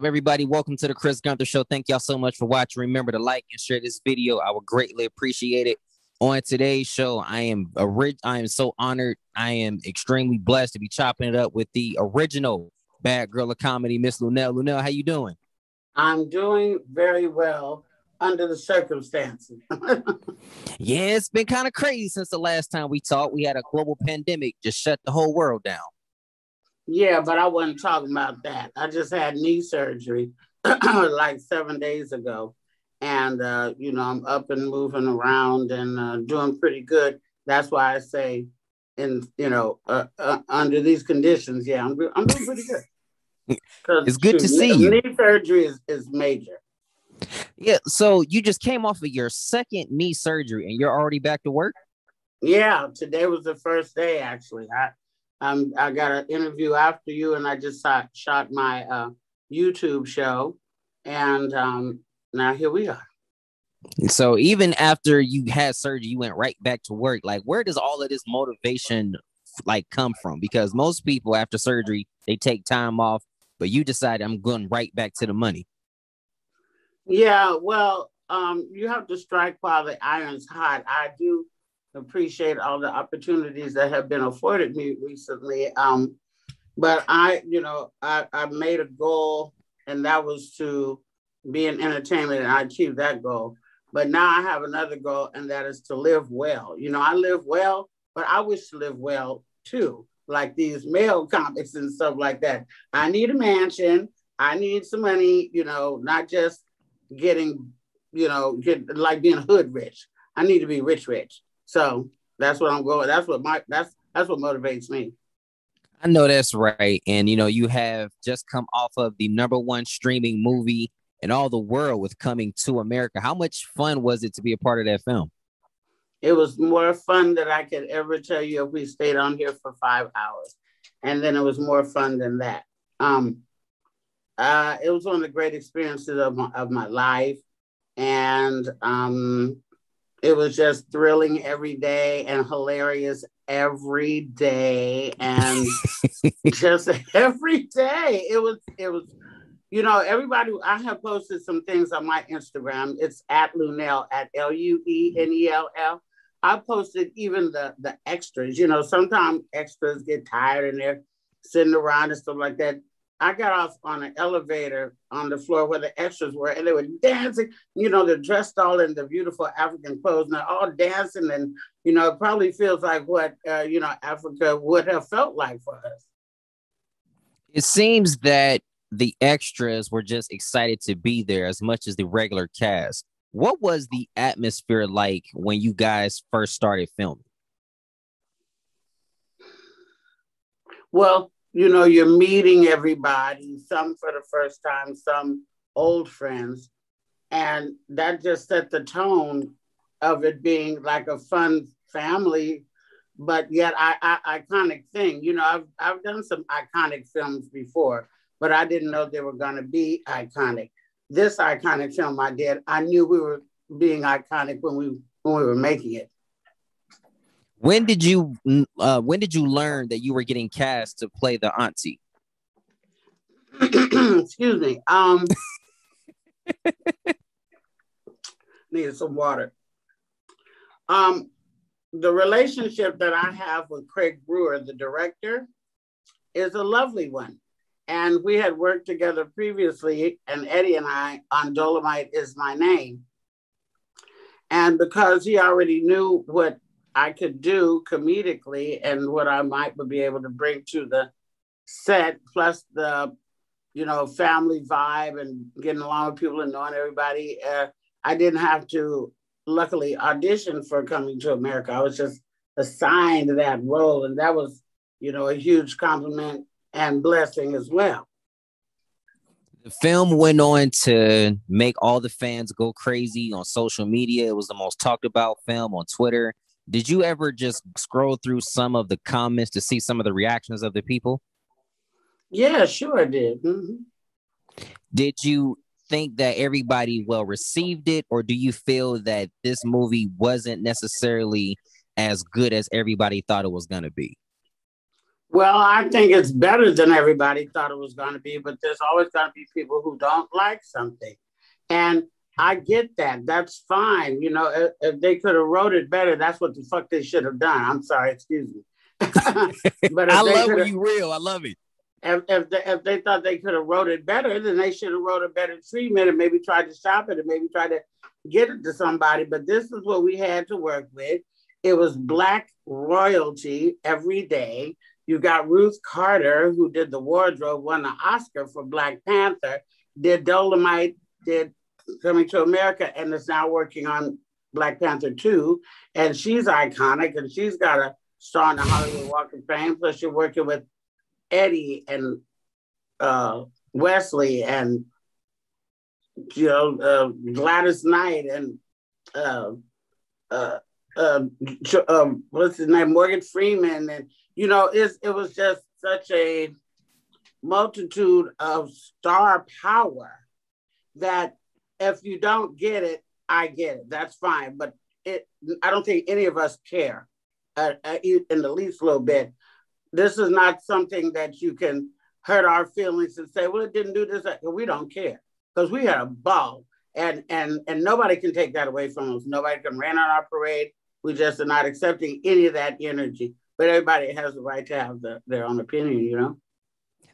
everybody? Welcome to the Chris Gunther Show. Thank y'all so much for watching. Remember to like and share this video. I would greatly appreciate it. On today's show, I am so honored. I am extremely blessed to be chopping it up with the original bad girl of comedy, Miss Luenell. Luenell, how you doing? I'm doing very well under the circumstances. Yeah, it's been kind of crazy since the last time we talked. We had a global pandemic just shut the whole world down. Yeah, but I wasn't talking about that. I just had knee surgery like 7 days ago. And, I'm up and moving around and doing pretty good. That's why I say, under these conditions, yeah, I'm doing pretty good. It's good to see you. Knee surgery is major. Yeah, so you just came off of your second knee surgery and you're already back to work? Yeah, today was the first day, actually. I got an interview after you, and I just shot my YouTube show, and now here we are. So even after you had surgery, you went right back to work. Like, where does all of this motivation come from? Because most people after surgery, they take time off, but you decided I'm going right back to the money. Yeah, well, you have to strike while the iron's hot. I do appreciate all the opportunities that have been afforded me recently. But I made a goal, and that was to be in entertainment, and I achieved that goal. But now I have another goal, and that is to live well. I live well, but I wish to live well too, like these male comics and stuff like that. I need a mansion. I need some money, not just getting, like being hood rich. I need to be rich. So that's what I'm going. That's what motivates me. I know that's right. And, you have just come off of the #1 streaming movie in all the world with Coming to America. How much fun was it to be a part of that film? It was more fun than I could ever tell you if we stayed on here for 5 hours. And then it was more fun than that. It was one of the great experiences of my life. And it was just thrilling every day and hilarious every day. And just every day. It was, everybody, I have posted some things on my Instagram. It's at Luenell, at Luenell. I posted even the extras. Sometimes extras get tired and they're sitting around and stuff like that. I got off on an elevator on the floor where the extras were, and they were dancing. They're dressed all in the beautiful African clothes, and they're all dancing. And, it probably feels like what, Africa would have felt like for us. It seems that the extras were just excited to be there as much as the regular cast. What was the atmosphere like when you guys first started filming? Well, you're meeting everybody, some for the first time, some old friends. And that just set the tone of it being like a fun family, but yet iconic thing. I've done some iconic films before, but I didn't know they were going to be iconic. This iconic film I did, I knew we were being iconic when we were making it. When did you learn that you were getting cast to play the auntie? Excuse me. Needed some water. The relationship that I have with Craig Brewer, the director, is a lovely one. And we had worked together previously, and Eddie and I, on Dolomite Is My Name. And because he already knew what I could do comedically and what I might be able to bring to the set, plus the, family vibe and getting along with people and knowing everybody, I didn't have to, luckily, audition for Coming to America. I was just assigned that role, and that was, a huge compliment and blessing as well. The film went on to make all the fans go crazy on social media. It was the most talked about film on Twitter. Did you ever just scroll through some of the comments to see some of the reactions of the people? Yeah, sure I did. Mm-hmm. Did you think that everybody well received it, or do you feel that this movie wasn't necessarily as good as everybody thought it was going to be? Well, I think it's better than everybody thought it was going to be, but there's always going to be people who don't like something. And I get that. That's fine. You know, if they could have wrote it better, that's what the fuck they should have done. I'm sorry, excuse me. But I if they love could when have, you real. I love it. if they thought they could have wrote it better, then they should have wrote a better treatment and maybe tried to shop it and maybe tried to get it to somebody. But this is what we had to work with. It was Black royalty every day. You got Ruth Carter, who did the wardrobe, won the Oscar for Black Panther, did Dolomite, did Coming to America, and is now working on Black Panther 2. And she's iconic, and she's got a star on the Hollywood Walk of Fame. Plus, you're working with Eddie and Wesley and Gladys Knight and uh, uh, what's his name, Morgan Freeman, and it was just such a multitude of star power that if you don't get it, I get it. That's fine, but I don't think any of us care in the least little bit. This is not something that you can hurt our feelings and say, well, it didn't do this. We don't care because we had a ball, and nobody can take that away from us. Nobody can rain on our parade. We just are not accepting any of that energy. But everybody has the right to have their own opinion, you know?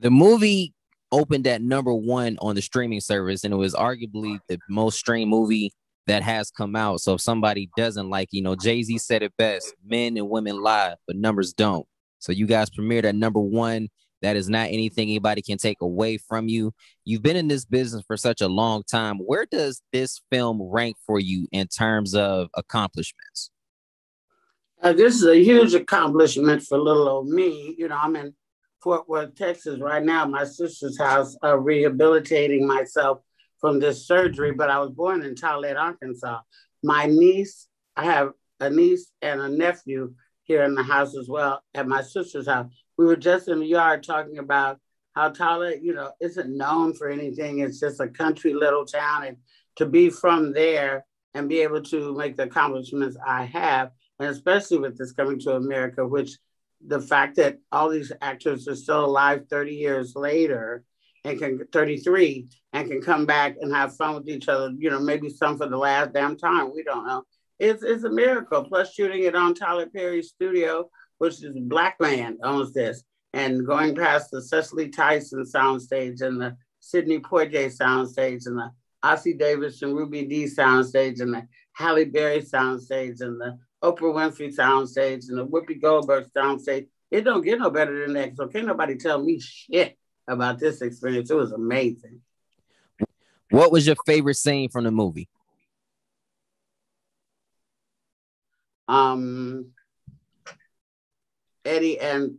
The movie opened at #1 on the streaming service, and it was arguably the most streamed movie that has come out. So if somebody doesn't like, Jay-Z said it best, men and women lie, but numbers don't. So you guys premiered at #1. That is not anything anybody can take away from you. You've been in this business for such a long time. Where does this film rank for you in terms of accomplishments? This is a huge accomplishment for little old me. I'm in Fort Worth, Texas right now, my sister's house, rehabilitating myself from this surgery, but I was born in Towlett, Arkansas. My niece, I have a niece and a nephew here in the house as well at my sister's house. We were just in the yard talking about how Towlett, isn't known for anything. It's just a country little town. And to be from there and be able to make the accomplishments I have, and especially with this Coming to America, which the fact that all these actors are still alive 30 years later and 33 and can come back and have fun with each other, maybe some for the last damn time. We don't know. It's a miracle. Plus shooting it on Tyler Perry's studio, which is a Black man owns this, and going past the Cecily Tyson soundstage and the Sidney Poitier soundstage and the Ossie Davis and Ruby Dee soundstage and the Halle Berry soundstage and the Oprah Winfrey soundstage and the Whoopi Goldberg soundstage. It don't get no better than that. So can't nobody tell me shit about this experience. It was amazing. What was your favorite scene from the movie? Eddie and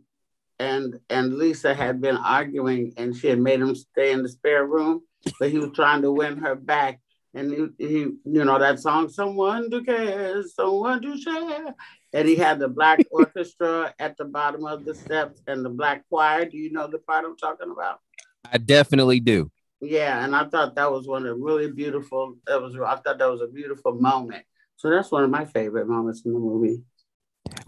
Lisa had been arguing, and she had made him stay in the spare room, but he was trying to win her back. And he that song, someone to care, someone to share. And he had the Black orchestra at the bottom of the steps and the Black choir. Do you know the part I'm talking about? I definitely do. Yeah, and I thought that was one of the really beautiful. I thought that was a beautiful moment. So that's one of my favorite moments in the movie.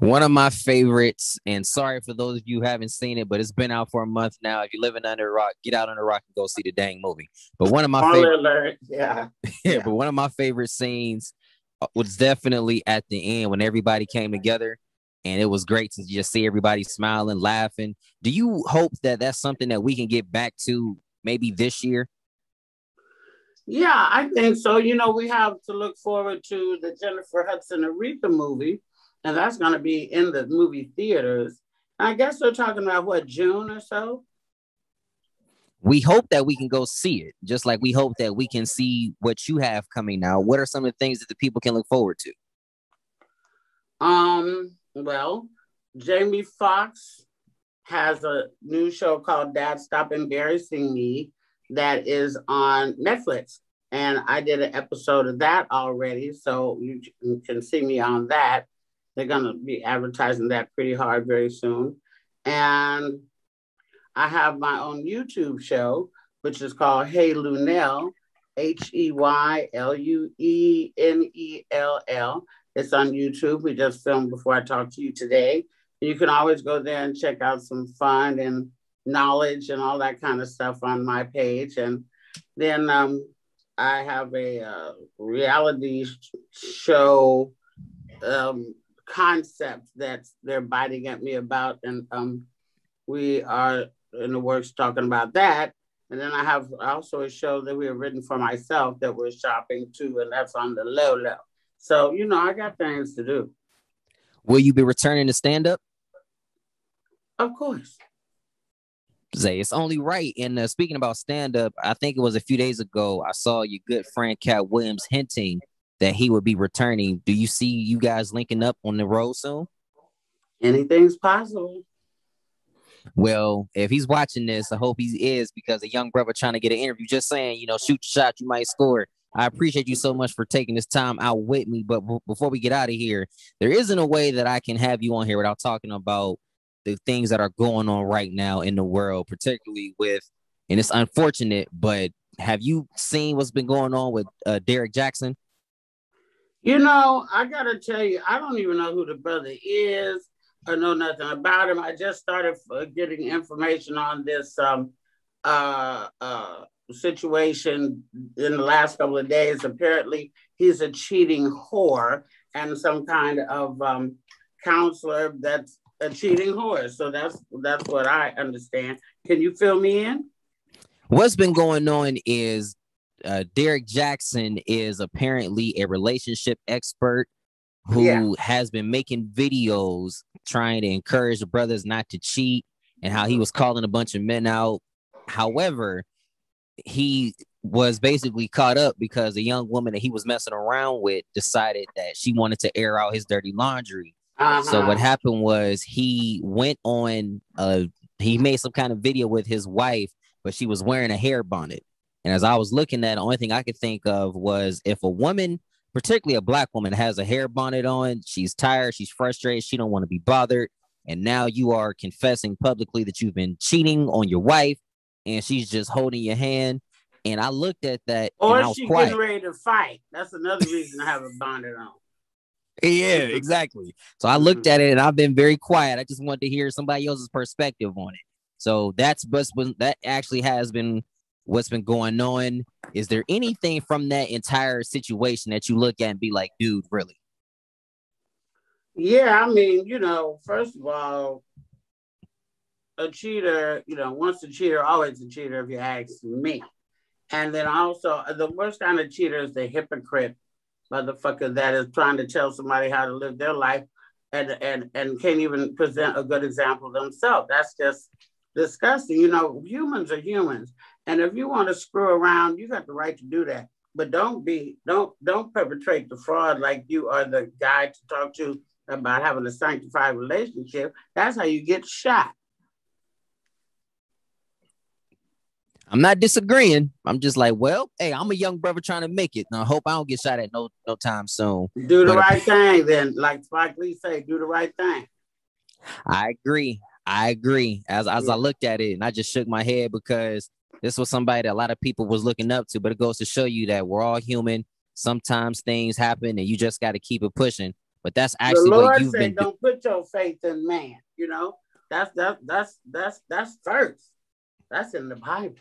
One of my favorites, and sorry for those of you who haven't seen it, but it's been out for a month now. If you're living under a rock, get out under a rock and go see the dang movie. But one of my favorite, yeah. But one of my favorite scenes was definitely at the end when everybody came together, and it was great to just see everybody smiling, laughing. Do you hope that that's something that we can get back to maybe this year? Yeah, I think so. We have to look forward to the Jennifer Hudson Aretha movie, and that's going to be in the movie theaters. I guess they're talking about what, June or so? We hope that we can go see it, just like we hope that we can see what you have coming now. What are some of the things that the people can look forward to? Well, Jamie Foxx has a new show called Dad Stop Embarrassing Me that is on Netflix. And I did an episode of that already, so you can see me on that. They're going to be advertising that pretty hard very soon. And I have my own YouTube show, which is called Hey Luenell, HeyLuenell. It's on YouTube. We just filmed before I talked to you today. You can always go there and check out some fun and knowledge and all that kind of stuff on my page. And then I have a reality show concept that they're biting at me about, and we are in the works talking about that. And then I have also a show that we have written for myself that we're shopping too, and that's on the low low. So, I got things to do. Will you be returning to stand up? Of course. Zay, it's only right. And speaking about stand up, I think it was a few days ago, I saw your good friend Cat Williams hinting that he would be returning. Do you see you guys linking up on the road soon? Anything's possible. Well, if he's watching this, I hope he is, because a young brother trying to get an interview, just saying, shoot your shot, you might score. I appreciate you so much for taking this time out with me. But before we get out of here, there isn't a way that I can have you on here without talking about the things that are going on right now in the world, particularly with, and it's unfortunate, but have you seen what's been going on with Derek Jackson? I got to tell you, I don't even know who the brother is. I know nothing about him. I just started getting information on this situation in the last couple of days. Apparently, he's a cheating whore and some kind of counselor that's a cheating whore. So that's what I understand. Can you fill me in? What's been going on is Derek Jackson is apparently a relationship expert who has been making videos trying to encourage the brothers not to cheat, and how he was calling a bunch of men out. However, he was basically caught up because a young woman that he was messing around with decided that she wanted to air out his dirty laundry. So what happened was he went on, he made some kind of video with his wife, but she was wearing a hair bonnet. And as I was looking at it, the only thing I could think of was, if a woman, particularly a black woman, has a hair bonnet on, she's tired, she's frustrated, she don't want to be bothered. And now you are confessing publicly that you've been cheating on your wife, and she's just holding your hand. And I looked at that, or and I was she quiet. Getting ready to fight. That's another reason to have a bonnet on. Yeah, exactly. So I looked at it, and I've been very quiet. I just wanted to hear somebody else's perspective on it. So that actually has been what's been going on. Is there anything from that entire situation that you look at and be like, dude, really? Yeah, I mean, first of all, a cheater, once a cheater, always a cheater, if you ask me. And then also, the worst kind of cheater is the hypocrite motherfucker that is trying to tell somebody how to live their life and can't even present a good example themselves. That's just disgusting. Humans are humans. And if you want to screw around, you got the right to do that. But don't perpetrate the fraud like you are the guy to talk to about having a sanctified relationship. That's how you get shot. I'm not disagreeing. I'm just like, well, hey, I'm a young brother trying to make it. And I hope I don't get shot at no time soon. Do the right thing then. Like Spike Lee say, do the right thing. I agree. As I looked at it, and I just shook my head, because this was somebody that a lot of people was looking up to. But it goes to show you that we're all human. Sometimes things happen, and you just got to keep it pushing. But that's actually what you've been. Don't put your faith in man. That's first. That's in the Bible.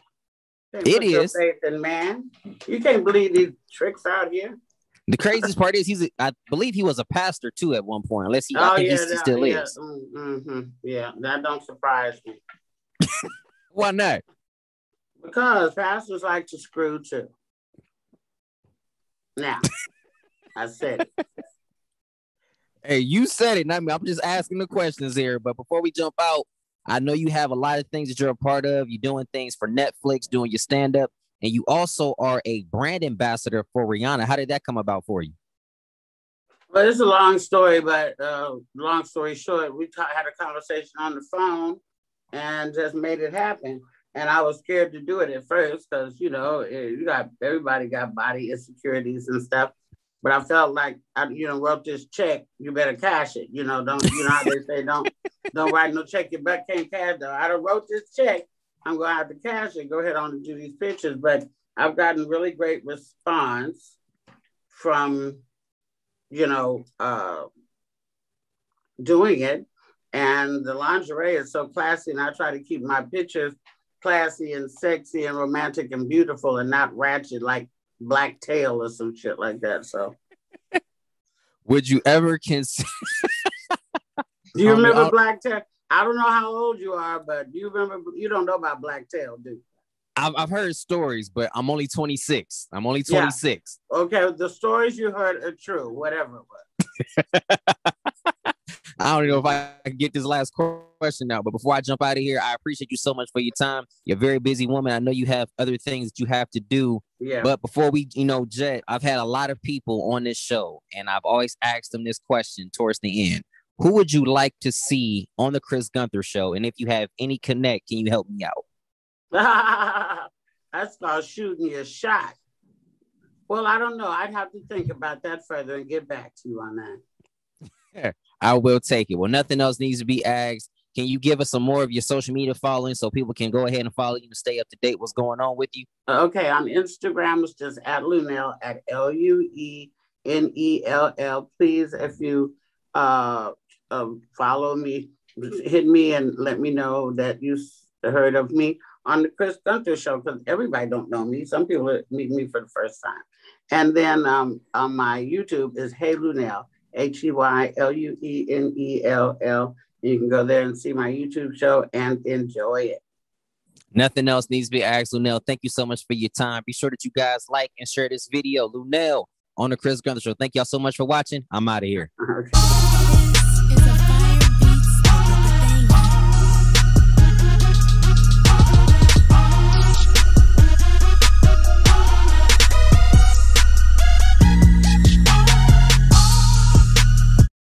It is. Your faith in man. You can't believe these tricks out here. The craziest part is I believe he was a pastor too at one point, unless he still is. Mm-hmm. Yeah, that don't surprise me. Why not? Because pastors like to screw too. Now, I said it. Hey, you said it. I'm just asking the questions here. But before we jump out, I know you have a lot of things that you're a part of. You're doing things for Netflix, doing your stand-up, and you also are a brand ambassador for Rihanna. How did that come about for you? Well, it's a long story, but long story short, we had a conversation on the phone and just made it happen. And I was scared to do it at first because, everybody got body insecurities and stuff. But I felt like I, wrote this check. You better cash it. Don't how they say don't write no check your butt can't cash. Though I done wrote this check. I'm gonna have to cash it. Go ahead on and do these pictures. But I've gotten really great response from doing it, And the lingerie is so classy, and I try to keep my pictures classy and sexy and romantic and beautiful and not ratchet like Black Tail or some shit like that. So would you ever consider? Do you remember Black Tail? I don't know how old you are, but do you remember? You don't know about Black Tail, do you? I've heard stories, but I'm only 26. I'm only 26. Yeah. Okay, the stories you heard are true, whatever it was. I don't know if I can get this last question out, but before I jump out of here, I appreciate you so much for your time. You're a very busy woman. I know you have other things that you have to do. Yeah. But before we, Jet, I've had a lot of people on this show, and I've always asked them this question towards the end. Who would you like to see on the Chris Gunther show? And if you have any connect, can you help me out? That's called shooting your shot. Well, I don't know. I'd have to think about that further and get back to you on that. I will take it. Well, nothing else needs to be asked. Can you give us some more of your social media following so people can go ahead and follow you and stay up to date what's going on with you? Okay, on Instagram, it's just at Luenell, at Luenell. Please, if you follow me, hit me and let me know that you heard of me on the Chris Gunther show, because everybody don't know me. Some people meet me for the first time. And then on my YouTube is Hey Luenell, HeyLuenell. You can go there and see my YouTube show and enjoy it. Nothing else needs to be asked, Luenell. Thank you so much for your time. Be sure that you guys like and share this video. Luenell on the Chris Gunther show. Thank y'all so much for watching. I'm out of here. Okay.